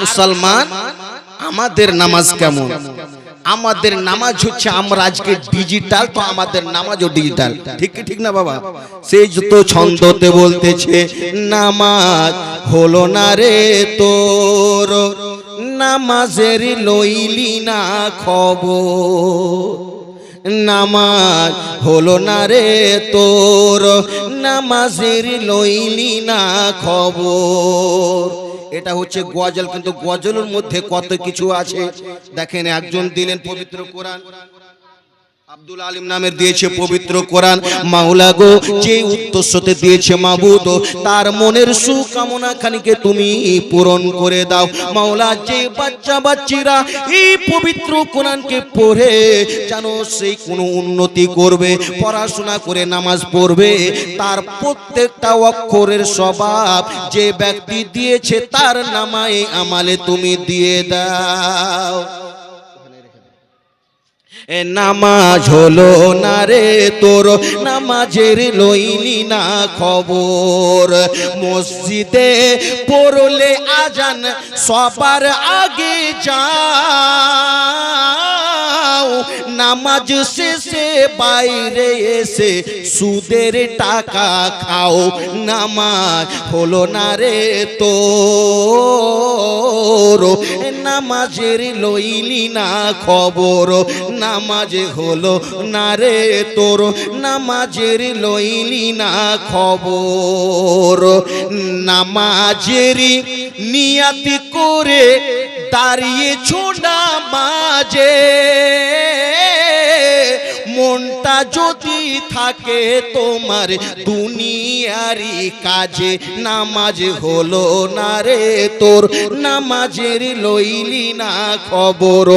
মুসলমান আমাদের নামাজ কেমন? আমাদের নামাজ হচ্ছে, আমরা আজকে ডিজিটাল, তো আমাদের নামাজও ডিজিটাল। ঠিক কি ঠিক না বাবা? সেই যত ছন্দতে বলতেছে, নামাজ হলো না রে তোর, নামাজের লইলি না খবর। নামাজ হলো না রে তোর, নামাজের লইলি না খবর। এটা হচ্ছে গজল, কিন্তু গজলের মধ্যে কত কিছু আছে দেখেন। একজন দিলেন পবিত্র কোরআন, আব্দুল আলিম নামের দিয়েছে পবিত্র কোরআন। মাওলা গো, যে উদ্দেশ্যতে দিয়েছে মাবুদ, তার মনের সুকামনা খানিকে তুমি পূরণ করে দাও। মাওলা, যে বাচ্চা বাচ্চিরা এই পবিত্র কোরআনকে পড়ে যেন সেই কোনো উন্নতি করবে, পড়াশোনা করে নামাজ পড়বে, তার প্রত্যেকটা অক্ষরের স্বভাব যে ব্যক্তি দিয়েছে তার নামায়ে আমালে তুমি দিয়ে দাও। নামাজ হলো না রে তোর, নামাজের লইলি না খবর। মসজিদে পড়লে আজান সবার আগে যাও, নামাজ শেষে বাইরে এসে সুদের টাকা খাও। নামাজ হলো না রে তোর, নামাজের লইলি না খবর। নামাজ হলো না রে তোর, নামাজের লইলি না খবর। নামাজের নিয়াতি করে দাঁড়িয়েছো নামাজে, মনটা যদি থাকে তোমার দুনিয়ারি কাজে। নামাজ হলো না রে তোর, নামাজের লইলি না খবর।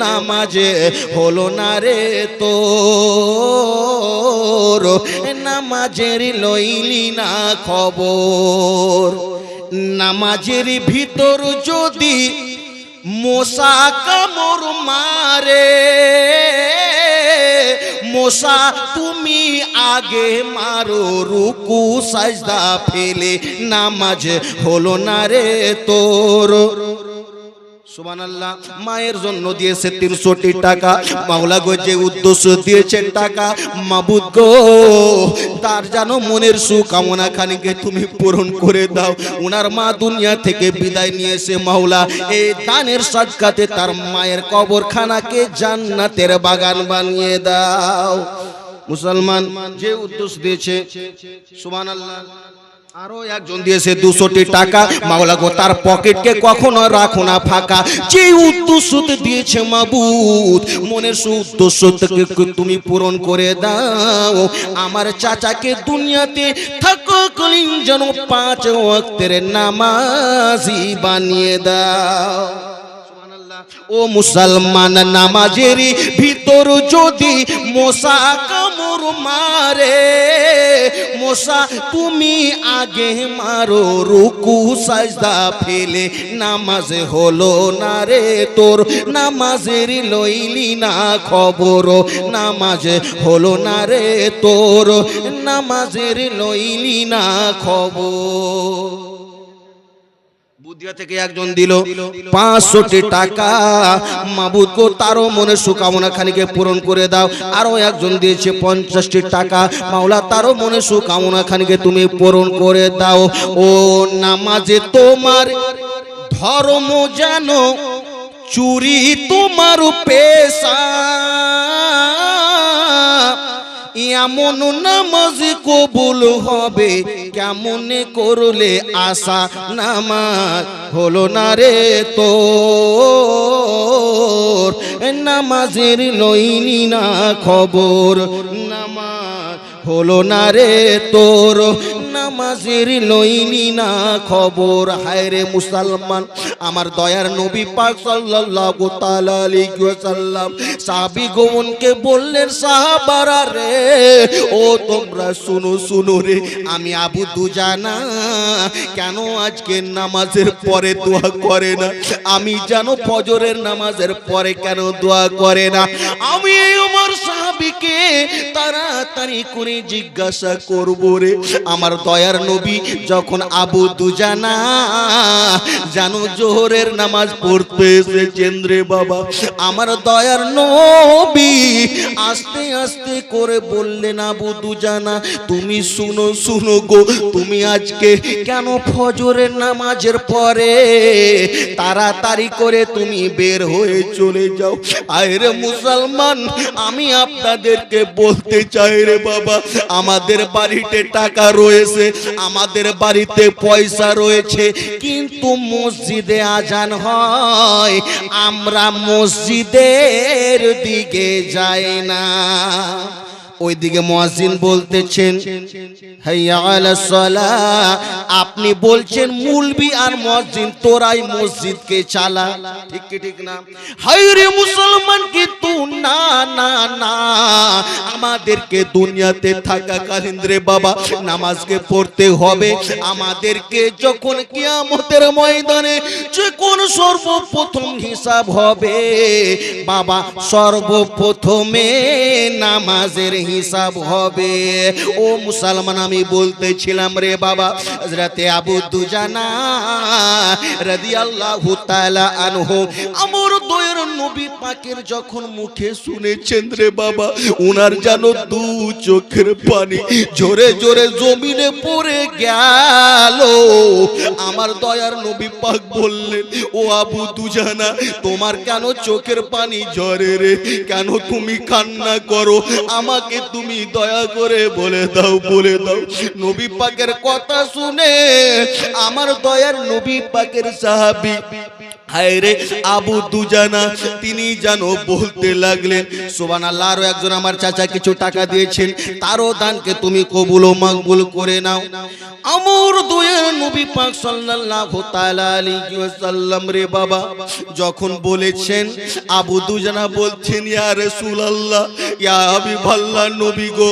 নামাজ হলো না রে তোর, নামাজের লইলি না খবর। নামাজের ভিতর যদি মশা কামড় মারে, মশা তুমি আগে মারো, রুকু সাজদা ফেলে। নামাজ হলো না রে তোর। সুবহানাল্লাহ। মায়ের জন্য দিয়েছে 63 টাকা। মাওলা গো, যে উদ্দেশ্য দিয়েছেন টাকা, মাবুদ গো, তার যেন মনের সুকামনা খানিকে তুমি পূরণ করে দাও। উনার মা দুনিয়া থেকে বিদায় নিয়েছে মাওলা, এই দানের সদকাতে তার মায়ের কবরখানাকে জান্নাতের বাগান বানিয়ে দাও। মুসলমান যে উদ্দেশ্য দিয়েছে, সুবহানাল্লাহ। আরো একজন দিয়েছে 200 টাকা। মাওলা গো, তার পকেটকে কখনো রাখো না ফাঁকা। যে উদ্দেশ্যতে দিয়েছে মাবুদ, মনের উদ্দেশ্যকে তুমি পূরণ করে দাও। আমার চাচাকে দুনিয়াতে থাকাকালীন যেন 5 ওয়াক্তের নামাজি বানিয়ে দাও। ও মুসলমান, নামাজের ভিতর যদি মশা কামড় মারে, মশা তুমি আগে মারো, রুকু সাজদা ফেলে। নামাজ হলো না রে তোর, নামাজের লইলি না খবর। নামাজ হলো না রে তোর, নামাজের লইলি না খবর। বুদিয়া থেকে একজন দিল 500 টাকা। মাবুদ গো, তারও মনে সুকামনা খানিকে পূরণ করে দাও। আরো একজন দিয়েছে 50 টাকা। মাওলা, তারও মনে সুকামনা খানিকে তুমি পূরণ করে দাও। ও নামাজে তোমার ধর্ম জানো, চুরি তোমার পেশা, এমন নামাজ কবুল হবে কেমনে করলে আশা। নামাজ হলো না রে তোর, নামাজের লইলি না খবর। নামাজ হলো না রে তোর, নামাজের লইলি না খবর। হায় রে মুসলমান, আমার দয়ার নবী পাক সাল্লাল্লাহু তাআলা আলাইহি ওয়াসাল্লাম সাহাবীগণকে বললেন, সাহাবারা রে, ও তোমরা শুনো শুনো রে, আমি আবু দুজানা কেন আজকে নামাজের পরে দোয়া করে না? আমি জানো ফজরের নামাজের পরে কেন দোয়া করে না? আমি আমার সাহাবী সাহাবীকে তাড়াতাড়ি করে জিজ্ঞাসা করব রে আমার দয়ার নবী যখন আবু দুজানা জানো জোহরের নামাজ পড়তে এসেছেন রে বাবা আমার দয়ার নবী আস্তে আস্তে করে বললেন আবু দুজানা তুমি শুনো শুনো গো তুমি আজকে কেন ফজরের নামাজের পরে তাড়াতাড়ি করে তুমি বের হয়ে চলে যাও আরে মুসলমান আমি আপনাদেরকে বলতে চাই রে বাবা আমাদের বাড়িতে টাকা রয়েছে আমাদের বাড়িতে পয়সা রয়েছে কিন্তু মসজিদে আজান হয় আমরা মসজিদের দিকে যাই না ওইদিকে মুয়াজ্জিন বলতেছেন হাইয়া আলাস সালাহ আপনি বলছেন মুলবি আর মুয়াজ্জিন তোরাই মসজিদকে চালা ঠিক কি ঠিক না হায়রে মুসলমান কিন্তু না না না আমাদেরকে দুনিয়াতে থাকাকালীন রে বাবা নামাজকে পড়তে হবে আমাদেরকে যখন কিয়ামতের ময়দানে যে কোন সর্বপ্রথম হিসাব হবে বাবা সর্বপ্রথমে নামাজের হিসাব হবে ও মুসলমান আমি বলতেছিলাম রে বাবা হযরতে আবু দুজানা রাদিয়াল্লাহু তাআলা আনহু আমার দয়ার নবী পাকের যখন মুখে শুনেছেন রে বাবা উনার যেন দু চোখের পানি জোরে জোরে জমিনে পড়ে গেল আমার দয়ার নবী পাক বললেন ও আবু দুজানা তোমার কেন চোখের পানি ঝরে রে কেন তুমি কান্না করো আমাকে তুমি দয়া করে বলে দাও নবী পাকের কথা শুনে আমার দয়ার নবী পাকের সাহাবী হায়রে আবু দুজানা তিনি যেন বলতে লাগলেন সুবহানাল্লাহ আরো একজন আমার চাচা কিছু টাকা দিয়েছেন তারও দানকে তুমি কবুল ও মকবুল করে নাও আমার দয়ার নবী পাক সাল্লাল্লাহু তাআলা আলাইহি ওয়াসাল্লাম রে বাবা যখন বলেছেন আবু দুজানা বলছেন ইয়া রাসূলুল্লাহ ইয়া হাবিবাল্লাহ নবী গো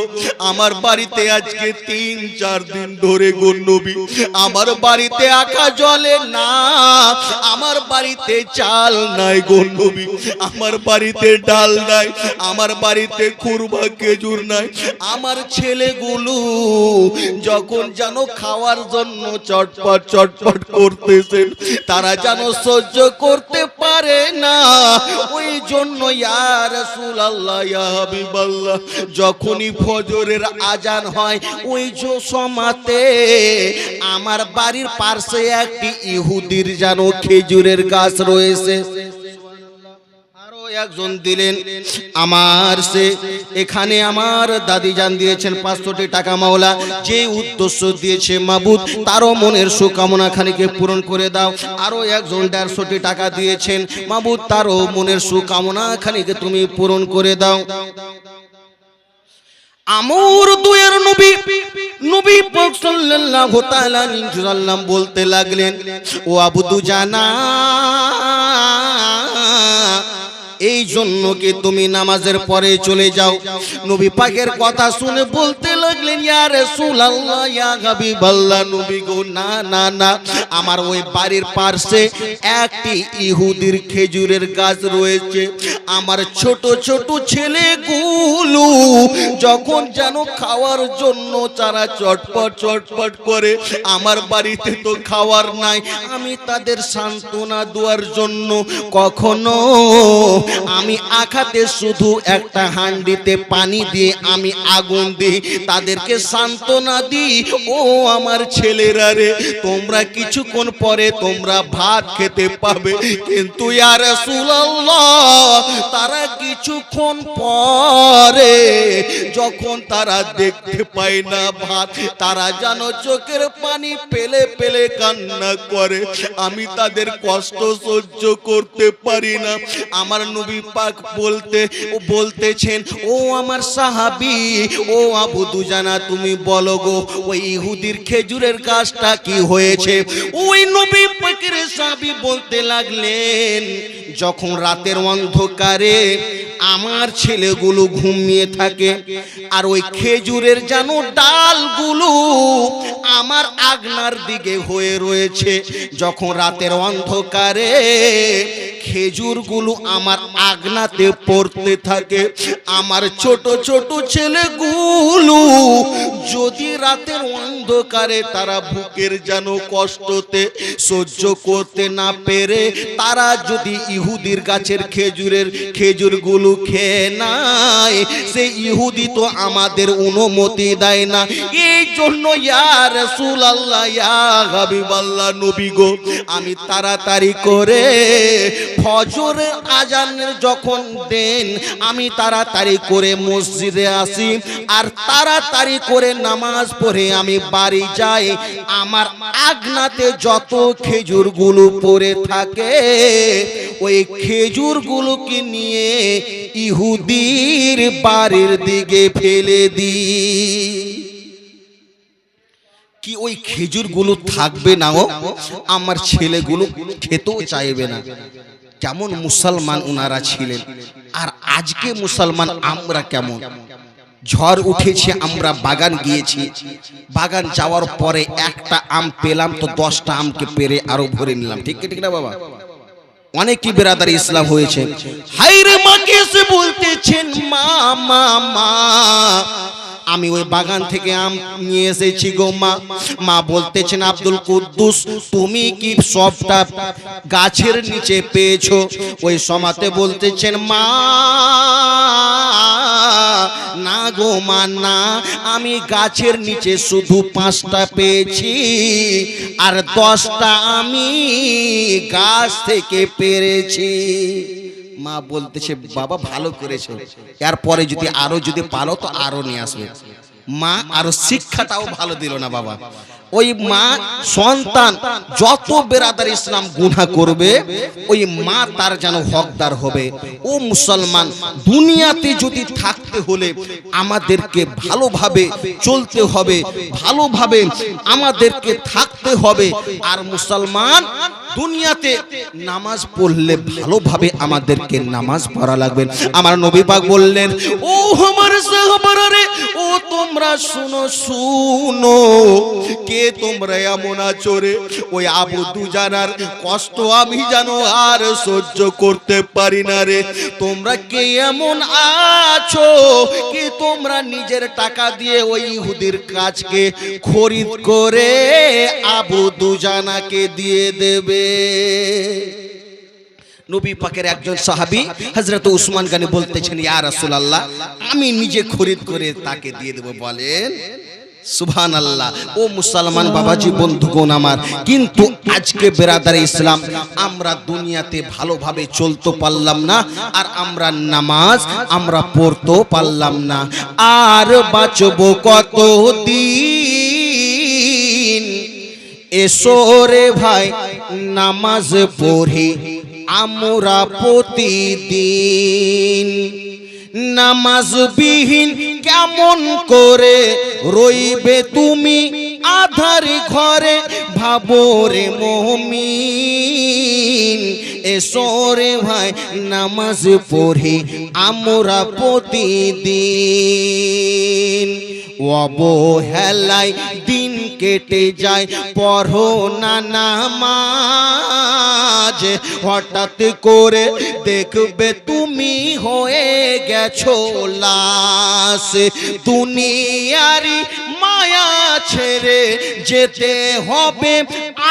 আমার বাড়িতে আজকে 3-4 দিন ধরে গো নবী আমার বাড়িতে আকা জ্বলে না আমার বাড়িতে চাল নাই গো নবী আমার বাড়িতে ডাল নাই আমার বাড়িতে খুরবা খেজুর নাই আমার ছেলেগুলো যখন জানো খাওয়ার জন্য চটপট চটপট করতেছেন তারা যেন সহ্য করতে পারে না ওই জন্য ইয়া রাসূলুল্লাহ ইয়া হাবিবাল্লাহ যখনই ফজরের আজান হয় ওই সময়তে আমার বাড়ির পাশে একটি ইহুদির যেন খেজুরের গাছ রয়েছে আরো একজন দিলেন আমার সে এখানে আমার দাদি জান দিয়েছেন 500 টাকা মাওলা যে উদ্দেশ্য দিয়েছে মাবুদ তারও মনের সুকামনা খানিকে পূরণ করে দাও আরো একজন 150 টাকা দিয়েছেন মাবুদ তারও মনের সুকামনা খানিকে তুমি পূরণ করে দাও আমর দুয়ের নবী পাক সাল্লাল্লাহু তাআলা আলাইহি ওয়াসাল্লাম বলতে লাগলেন ও আবু দুজানা এই জন্য কি তুমি নামাজের পরে চলে যাও নবী পাকের কথা শুনে বলতে লাগলেন ইয়া রাসূলুল্লাহ ইয়া হাবিবাল্লাহ নবী গো না না না আমার ওই বাড়ির পাশে একটি ইহুদির খেজুরের গাছ রয়েছে আমার ছোট ছোট ছেলেগুলো যখন যেন খাওয়ার জন্য তারা চটপট চটপট করে আমার বাড়িতে তো খাওয়ার নাই আমি তাদের সান্ত্বনা দেওয়ার জন্য কখনো আমি আখাতে শুধু একটা হান্ডিতে পানি দিয়ে আমি আগুন দিই তাদেরকে সান্ত্বনা দিই ও আমার ছেলেরা রে তোমরা কিছুক্ষণ পরে তোমরা ভাত খেতে পাবে কিন্তু ইয়া রাসূলুল্লাহ তারা কিছুক্ষণ পরে যখন তারা দেখতে পায় না ভাত তারা যেন চোখের পানি পেলে পেলে কান্না করে আমি তাদের কষ্ট সহ্য করতে পারি না আমার নবী পাক বলতেছেন ও আমার সাহাবী ও আবু দুজানা তুমি বলো গো ওই ইহুদির খেজুরের গাছটা কি হয়েছে ওই নবী পাকের সাহাবী বলতে লাগলেন যখন রাতের অন্ধকারে আমার ছেলেগুলো ঘুমিয়ে থাকে আর ওই খেজুরের যেন ডালগুলো আমার আগনার দিকে হয়ে রয়েছে যখন রাতের অন্ধকারে খেজুরগুলো আমার আগনাতে পড়তে থাকে। আমার ছোট ছোট ছেলেগুলো যদি রাতের অন্ধকারে তারা বুকের যেন কষ্টতে সহ্য করতে না পেরে তারা যদি ইহুদির গাছের খেজুরগুলো খেয়ে নেয়, সে ইহুদি তো আমাদের অনুমতি দেয় না। এই জন্য ইয়া রাসূলুল্লাহ, ইয়া হাবিবাল্লাহ, নবী গো, আমি তাড়াতাড়ি করে ফজরের আজানের যখন দেন আমি তাড়াতাড়ি করে মসজিদে আসি, আর তাড়াতাড়ি করে নামাজ পড়ে আমি বাড়ি যাই। আমার আগনাতে যত খেজুরগুলো পড়ে থাকে ওই খেজুরগুলোকে নিয়ে ইহুদির বাড়ির দিকে ফেলে দিই। কি ওই খেজুরগুলো থাকবে না, ও আমার ছেলেগুলো খেতেও চাইবে না। কেমন মুসলমান ওনারা ছিলেন, আর আজকে মুসলমান আমরা কেমন। ঝড় উঠেছে, আমরা বাগান গিয়েছি, বাগান যাওয়ার পরে একটা আম পেলাম তো 10টা আমকে পেরে আরো ভরে নিলাম। ঠিক ঠিক না বাবা? অনেকই বেরাদার ইসলাম হয়েছে। হায়রে মাকে এসে বলতেছেন, মা মা মা, আমি ওই বাগান থেকে আম নিয়ে এসেছি গো মা। মা বলতেছেন, আব্দুল কুদ্দুস, তুমি কি সবটা গাছের নিচে পেয়েছো? ওই সমাতে বলতেছেন, মা না গো মা না, আমি গাছের নিচে শুধু 5টা পেয়েছি, আর 10টা আমি গাছ থেকে পেরেছি। মা বলতেছে, বাবা ভালো করেছো, এরপরে যদি আরো পারো তো আরো নিয়ে আসবে। মা আরো শিক্ষাটাও ভালো দিল না বাবা। ওই মা সন্তান যত বেরাদার ইসলাম গুনাহ করবে ওই মা তার যেন হকদার হবে। ও মুসলমান, দুনিয়াতে যদি থাকতে হলে আমাদেরকে ভালোভাবে চলতে হবে, ভালোভাবে আমাদেরকে থাকতে হবে। আর মুসলমান দুনিয়াতে নামাজ পড়লে ভালোভাবে আমাদেরকে নামাজ পড়া লাগবে। আমার নবী পাক বললেন, ও আমার সাহাবারা রে, ও তোমরা শুনো শুনো, কে তোমরা এমন আছো রে, ওই আবু দুজানার কষ্ট আমি জানো আর সহ্য করতে পারি না রে। তোমরা কে এমন আছো কি তোমরা নিজের টাকা দিয়ে ওই ইহুদির কাজকে খরিদ করে আবু দুজানাকে দিয়ে দেবে? নবী পাকের একজন সাহাবী হযরত উসমান গনি বলতেছেন, ইয়া রাসূলুল্লাহ, আমি নিজে খরিদ করে তাকে দিয়ে দেব। বলেন সুবহানাল্লাহ। ও মুসলমান বাবাজি, বন্ধুগণ আমার, কিন্তু আজকে বেরাদারে ইসলাম আমরা দুনিয়াতে ভালোভাবে চলতে পারলাম না, আর আমরা নামাজ আমরা পড়তে পারলাম না। আর বাঁচবো কতদিন? এসো রে ভাই নামাজ পড়ি আমরা প্রতিদিন। নামাজবিহীন কেমন করে রইবে তুমি আধার ঘরে, ভাবো রে মুমিন। এসো রে ভাই নামাজ পড়ি আমরা প্রতিদিন। অবহেলায় দিন কেটে যায়, পড়ো না নামাজ। হঠাৎ করে দেখবে তুমি হয়ে গেছো লাশ। দুনিয়ারি মায়া ছেড়ে যেতে হবে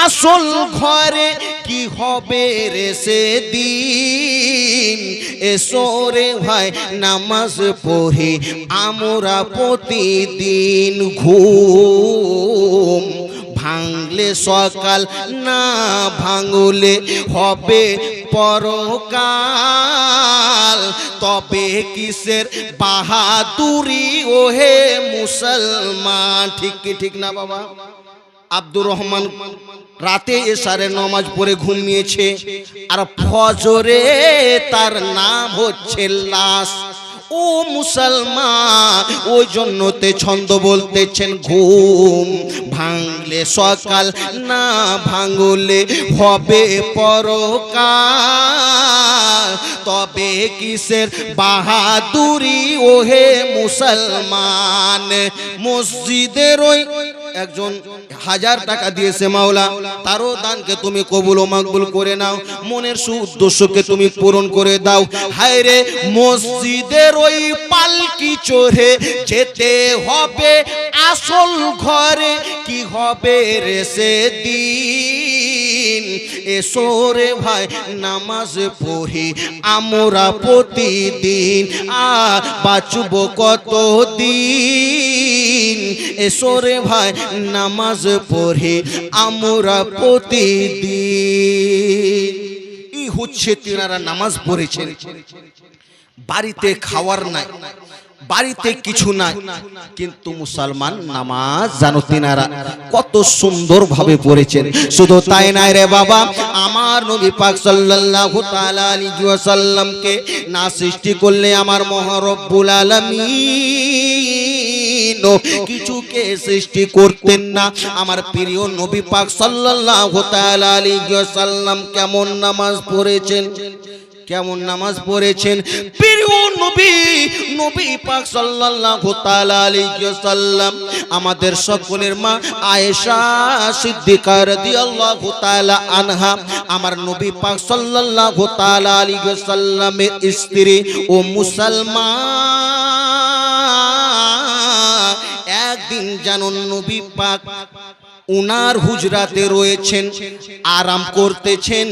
আসল ঘরে, কি হবে রে সেদিন? এসো রে ভাই নামাজ পড়ি আমরা প্রতিদিন। ঘুম ভাঙলে সকাল, না ভাঙলে হবে পরকাল। তবে কিসের বাহাদুরি ওহে মুসলমান? ঠিক কি ঠিক না বাবা? আব্দুর রহমান রাতে এশারের নামাজ পড়ে ঘুমিয়েছে, আর ফজরে তার নাম হচ্ছে লাশ। ও মুসলমান, ওই জন্যতে ছন্দ বলতেছেন, ঘুম ভাঙলে সকাল, না ভাঙলে হবে পরকাল। তবে কিসের বাহাদুরি ওহে মুসলমান? মসজিদের ওই একজন 1000 টাকা দিয়েছে মাওলা, তারও দানকে তুমি কবুল ও মাকবুল করে নাও, মনের উদ্দেশ্যকে তুমি পূরণ করে দাও। হায় রে মসজিদের ওই পালকি চড়ে যেতে হবে আসল ঘরে, কি হবে রে সেদিন। এসো রে ভাই নামাজ পড়ি আমরা প্রতিদিন, আর বাঁচব কতদিন। এসো রে ভাই নামাজ পড়ি আমরা প্রতিদিন। এই হচ্ছে তিনারা নামাজ পড়েছেন, বাড়িতে খাওয়ার নাই, বাড়িতে কিছু নাই, কিন্তু মুসলমান নামাজ জানো তিনারা কত সুন্দর ভাবে পড়েছেন। শুধু তাই নাই রে বাবা, আমার নবী পাক সাল্লাল্লাহু তাআলা আলাইহি ওয়াসাল্লামকে না সৃষ্টি করলে আমার মহারব্বুল আলামিন কিছুকে সৃষ্টি করতেন না। আমার প্রিয় নবী পাক সাল্লাল্লাহু তাআলা আলাইহি ওয়াসাল্লাম কেমন নামাজ পড়েছেন, কেমন নামাজ পড়েছেন প্রিয় নবী, নবী পাক সাল্লাল্লাহু তাআলা আলাইহি ওয়াসাল্লাম আমাদের সকলের মা আয়েশা সিদ্দিকা রাদিয়াল্লাহু তাআলা আনহা, আমার নবী পাক সাল্লাল্লাহু তাআলা আলাইহি ওয়াসাল্লামের স্ত্রী ও মুসলমান। একদিন জানুন নবী পাক উনার হুজরাতে রয়েছেন, আরাম করতেছেন,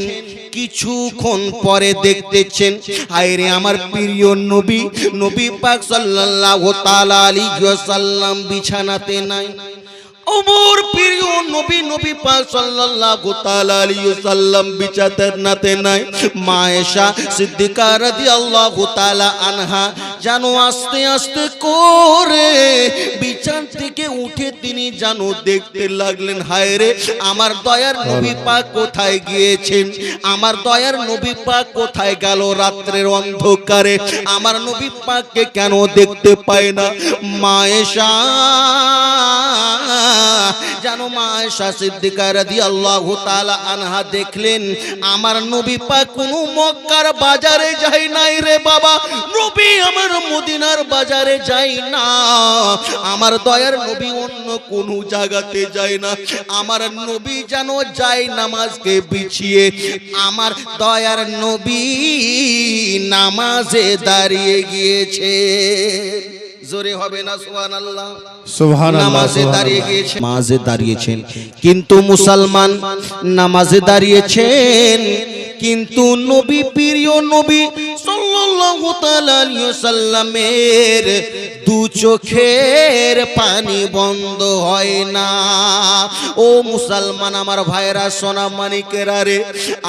কিছুক্ষণ পরে দেখতেছেন হায়রে আমার প্রিয় নবী, নবী পাক সাল্লাল্লাহু তাআলা আলাইহি ওয়াসাল্লাম বিছানাতে নাই। ওমর প্রিয় নবী, নবী পাক সাল্লাল্লাহু তাআলা আলাইহি ওয়াসাল্লাম বিছানাতে নাই। মা আয়েশা সিদ্দিকা রাদিয়াল্লাহু তাআলা আনহা জানো আস্তে আস্তে করে বিছানা থেকে উঠে তিনি জানো দেখতে লাগলেন হায়রে আমার দয়ার নবী পাক কোথায় গিয়েছেন, আমার দয়ার নবী পাক কোথায় গেল রাত্রের অন্ধকারে, আমার নবী পাককে কেন দেখতে পায় না। মা আয়েশা জানো মা আয়েশা সিদ্দিকা রাদিয়াল্লাহু তাআলা আনহা দেখলেন আমার নবী পাক কোনো মক্কার বাজারে যায় নাই রে বাবা, নবী আমার মদিনার বাজারে যায় না, আমার দয়ার নবী অন্য কোনো জায়গাতে যায় না, আমার নবী যেন যায় নামাজকে বিছিয়ে, আমার দয়ার নবী নামাজে দাঁড়িয়ে গিয়েছে। জোরে হবে না সুবহানাল্লাহ, সুবহানাল্লাহ। নামাজে দাঁড়িয়ে গিয়েছেন, নামাজে দাঁড়িয়েছেন, কিন্তু মুসলমান নামাজে দাঁড়িয়েছেন, কিন্তু নবী প্রিয় নবী সাল্লাল্লাহু তাআলা আলাইহি ওয়াসাল্লামের দু চোখের পানি বন্ধ হয় না। ও মুসলমান আমার ভাইরা সোনা মানিকেরা রে,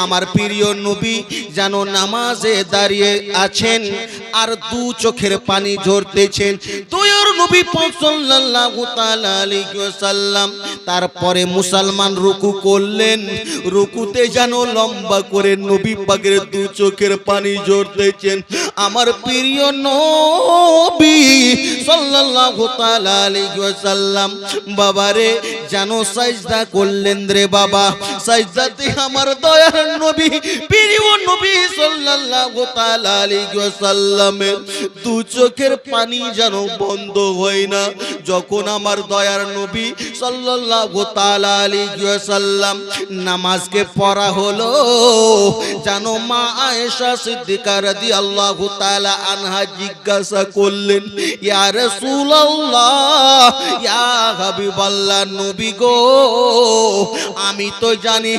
আমার প্রিয় নবী যেন নামাজে দাঁড়িয়ে আছেন আর দু চোখের পানি ঝরতেছেন। দয়ার নবী পাক সাল্লাল্লাহু তাআলা আলাইহি ওয়াসাল্লাম তারপরে মুসলমান রুকু করলেন, রুকুতে যেন লম্বা করে নবী পাকের দু চোখের পানি ঝরতেছেন। আমার প্রিয় নবী সাল্লাল্লাহু তাআলা আলাইহি ওয়াসাল্লাম বাবারে যেন সাজদা করলেন রে বাবা, সাজদাতে আমার দয়ার নবী প্রিয় নবী সাল্লাল্লাহু তাআলা আলাইহি ওয়াসাল্লামের দু চোখের পানি যেন বন্ধ হয় না। যখন আমার দয়ার নবী সাল্লাল্লাহু তাআলা আলাইহি ওয়াসাল্লাম নামাজকে পড়া হলো, জানো মা আয়েশা সিদ্দিকা রাদিয়াল্লাহু তাআলা আনহা জিজ্ঞাসা করলেন ইয়া রাসূলুল্লাহ, ইয়া হাবিবাল্লাহ, নবী গো আমি তো জানি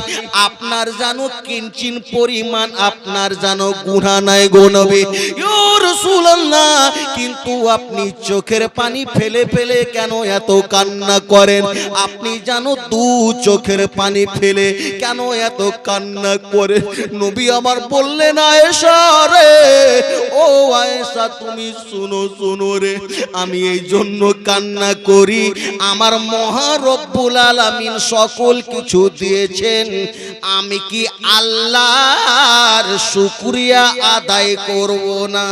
আপনার জানো কিঞ্চিন পরিমাণ আপনার জানো গুনাহ নাই গো নবী, ইয়া রাসূলুল্লাহ, কিন্তু আপনি চোখের পানি ফেলে ফেলে কেন এত কান্না করেন, আপনি জানো দু চোখের পানি ফেলে কেন এত কান্না করেন। নবী আমার বললেন আয়েশা রে, ও আয়েশা তুমি শুনো শুনো রে, আমি এই জন্য কান্না করি আমার মহারব্বুল আলামিন সকল কিছু দিয়েছেন, আমি কি আল্লাহর শুকরিয়া আদায় করব না?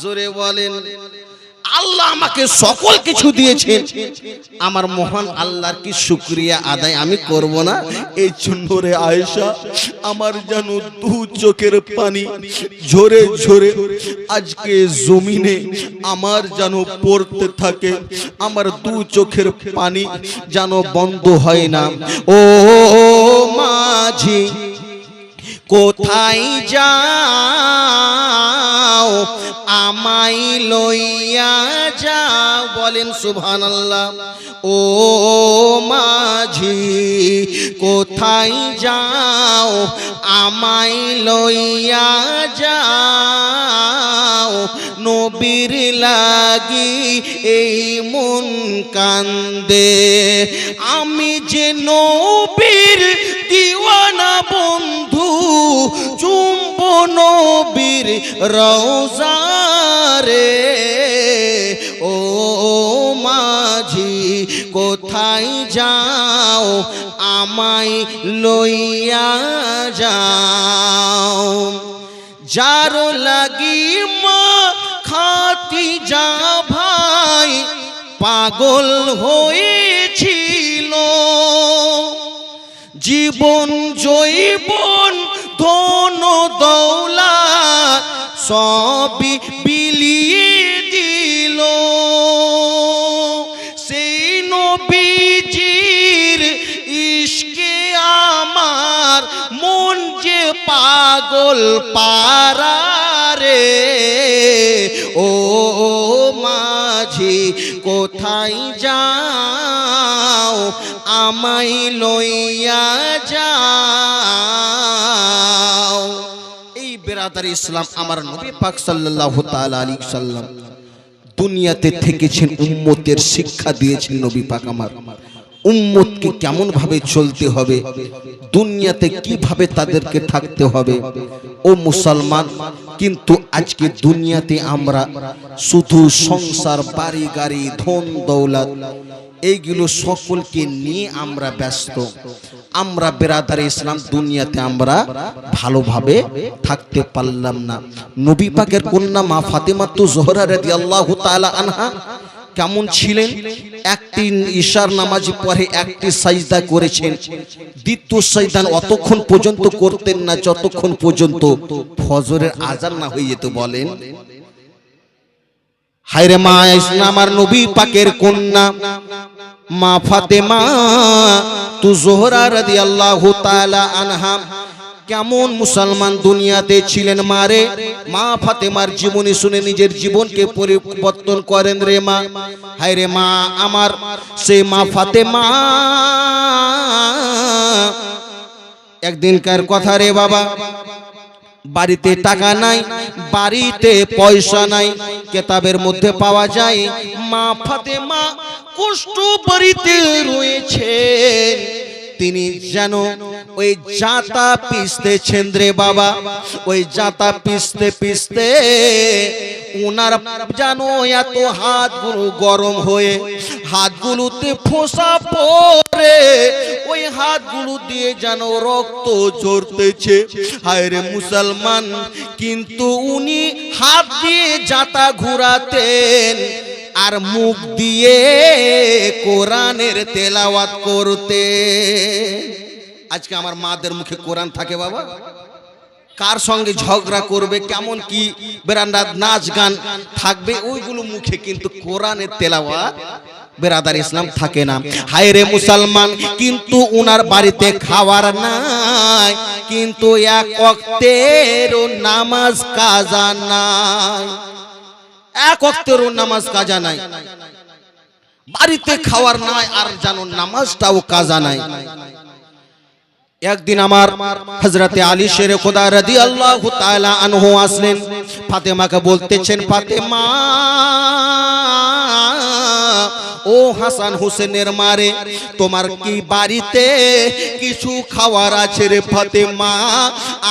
জোরে বলেন আল্লাহ আমাকে সকল কিছু দিয়েছেন, আমার মহান আল্লাহর কি শুকরিয়া আদায় আমি করব না? এই জন্য রে আয়েশা, আমার যেন দু চোখের পানি ঝরে ঝরে আজকে জমিনে আমার যেন পড়তে থাকে, আমার দু চোখের পানি যেন বন্ধ হয় না। ও মাঝি কোথায় যাও, আমায় লইয়া যাও, বলেন সুবহানাল্লাহ। ও মাঝি কোথায় যাও, আমায় লইয়া যাও, নবীর লাগি এই মন কান্দে, আমি যে নবীর দিওয়ানা বন্ধু, চুম্ব নবীর রওজা রে। ও মাঝি কোথায় যাও, আমায় লইয়া যাও, যার লাগি মা খাতি যা ভাই পাগল হয়েছিল, জীবন জৈবন ধন দৌলত সবই বিলিয়ে দিল, সেই নবীজির ইশকে আমার মন যে পাগল পারা রে। ও মাঝি কোথায় যাও, আমায় লইয়া যাও। এই বেরাদার ইসলাম আমার নবী পাক সাল্লাল্লাহু তাআলা আলাইহি সাল্লাম দুনিয়াতে থেকেছেন, উম্মতের শিক্ষা দিয়েছেন। নবী পাক আমার উম্মতকে কেমন ভাবে চলতে হবে, দুনিয়াতে কিভাবে তাদেরকে থাকতে হবে। ও মুসলমান, কিন্তু আজকে দুনিয়াতে আমরা শুধু সংসার, বাড়ি গাড়ি, ধন দৌলত, এইগুলো সকলকে নিয়ে আমরা ব্যস্ত। আমরা বেরাদার ইসলাম দুনিয়াতে আমরা ভালোভাবে থাকতে পারলাম না। নবী পাকের কন্যা মা ফাতেমা জোহরা রাদিয়াল্লাহু তাআলা আনহা কেমন ছিলেন? একটি ইশার নামাজ পড়ে একটি সাজদা করেছেন, দ্বিতীয় সাজদা অতক্ষণ পর্যন্ত করতেন না যতক্ষণ পর্যন্ত ফজরের আজান না হয়ে যেত। বলেন হায়রে মা আমার নবী পাকের কন্যা মা ফাতেমা জোহরা রাদিয়াল্লাহু তাআলা আনহা কেমন মুসলমান দুনিয়াতে ছিলেন। মারে মা ফাতেমার জীবনী শুনে নিজের জীবনকে পরিবর্তন করেন রে মা। হায় রে মা আমার, সে মা ফাতেমা একদিনকার কথা রে বাবা, বাড়িতে টাকা নাই, বাড়িতে পয়সা নাই, কেতাবের মধ্যে পাওয়া যায় মা ফাতেমা কষ্ট বাড়িতে রয়েছেন। তিনি যেন ওই জাতা পিসতেছেন রে বাবা, ওই জাতা পিসতে পিসতে ওনার যেন এত হাতগুলো গরম হয়ে হাতগুলোতে ফোঁসা পড়ে, ওই হাতগুলো দিয়ে যেন রক্ত ঝরতেছে। হায় রে মুসলমান, কিন্তু উনি হাত দিয়ে জাতা ঘুরাতেন আর মুখ দিয়ে কোরআনের তেলাওয়াত করতে। আজকে আমার মাদের মুখে কোরআন থাকে বাবা, কার সঙ্গে ঝগড়া করবে, কেমন কি বেরান্দার নাচ গান থাকবে, ওইগুলো মুখে, কিন্তু কোরআনের তেলাওয়াত বেরাদার ইসলাম থাকে না। হায় রে মুসলমান, কিন্তু উনার বাড়িতে খাবার নাই, কিন্তু এক ওয়াক্তের নামাজ কাজা নাই, এক ওয়াক্তের নামাজ কাজা নাই, বাড়িতে খাওয়ার নাই আর জানো নামাজটাও কাজা নাই। একদিন আমার হযরতে আলী শেরে খোদা রাদিয়াল্লাহু তাআলা আনহু আসলেন, ফাতেমাকে বলতেছেন, ফাতেমা ও হাসান হোসেনের মারে, তোমার কি বাড়িতে কিছু খাওয়ার আছে রে ফাতেমা?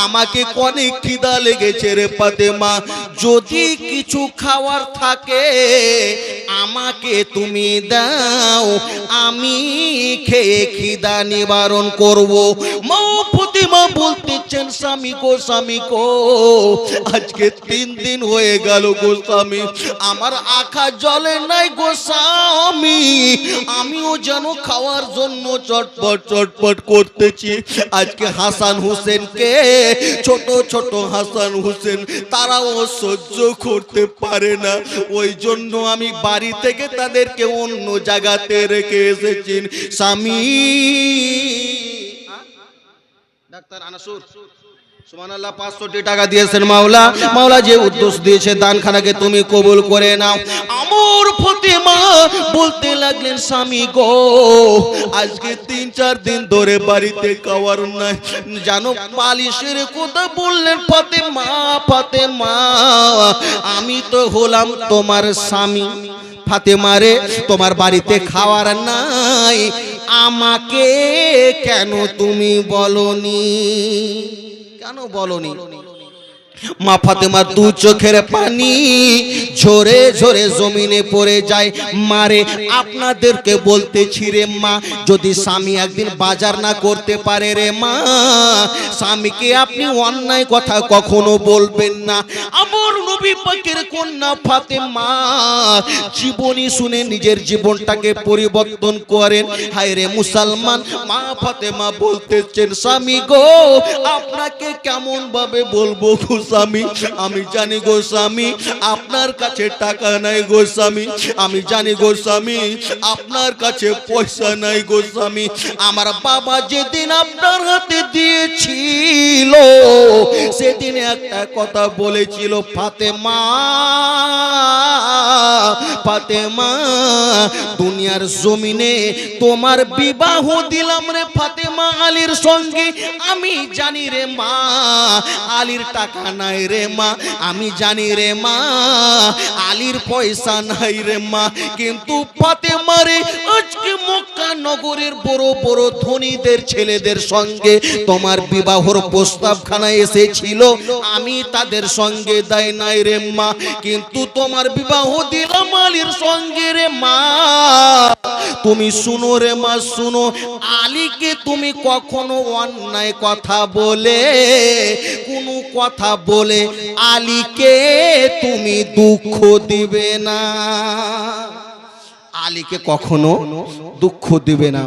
আমাকে অনেক খিদা লেগেছে রে ফাতেমা, যদি কিছু খাওয়ার থাকে আমাকে তুমি দাও, আমি খেয়ে খিদা নিবারণ করব। মা ফাতেমা বলতেছেন স্বামী গো আজকে 3 দিন হয়ে গেল গো স্বামী, আমার আখা জলে নাই গো স্বামী, আমিও যেন খাওয়ার জন্য চটপট করতেছি। আজকে হাসান হোসেনকে, ছোট ছোট হাসান হোসেন, তারাও সহ্য করতে পারে না, ওই জন্য আমি বাড়ি থেকে তাদেরকে অন্য জায়গাতে রেখে এসেছি। স্বামী ডাক্তার আনাসুর সুবহানাল্লাহ 500 টাকা দিয়েছেন মাওলা, মাওলা যে উদ্দেশ্য দিয়েছে দানখানাকে তুমি কবুল করে নাও। আমর ফাতেমা বলতে লাগলেন স্বামী গো আজকে 3-4 দিন ধরে বাড়িতে খাওয়ার নাই, জানো বালিশের কথা বললেন ফাতেমা আমি তো হলাম তোমার স্বামী, ফাতেমা রে তোমার বাড়িতে খাওয়ার নাই, আমাকে কেন তুমি বলনি, কেন বলনি? মা ফাতেমার 2 চোখের পানি ঝরে ঝরে জমিনে পড়ে যায়। মারে আপনাদেরকে বলতেছি রে মা, যদি স্বামী একদিন বাজার না করতে পারে রে মা, স্বামীকে আপনি অন্যায় কথা কখনো বলবেন না। আমার নবী পাকের কন্যা ফাতেমা জীবনী শুনে নিজের জীবনটাকে পরিবর্তন করেন। হায় রে মুসলমান, মা ফাতেমা বলতেছেন স্বামী গো আপনাকে কেমন ভাবে বলবো গো স্বামী, আমি জানি গো স্বামী আপনার কাছে টাকা নাই গো স্বামী, আমি জানি গো স্বামী আপনার কাছে পয়সা নাই গো স্বামী, আমার বাবা যেদিন আপনার হাতে দিয়েছিল সেদিন একটা কথা বলেছিল, ফাতেমা দুনিয়ার জমিনে তোমার বিবাহ দিলাম রে ফাতেমা আলীর সঙ্গে, আমি জানি রে মা আলীর টাকা নাই রে মা, আমি জানি রে মা আলীর পয়সা নাই রে মা, কিন্তু ফাতেমা রে আজকে মক্কা নগরের বড় বড় ধনীদের ছেলেদের সঙ্গে তোমার বিবাহর প্রস্তাবখানা এসেছিল, আমি তাদের সঙ্গে দেয় নাই রে মা, কিন্তু তোমার বিবাহ দিলাম আলীর সঙ্গে রে মা। তুমি শুনো রে মা শুনো, আলীকে তুমি কখনো অন্যায় কথা বলে, কোনো কথা বলে আলীকে তুমি দুঃখ দিবে না, আলীকে কখনো দুঃখ দিবে না।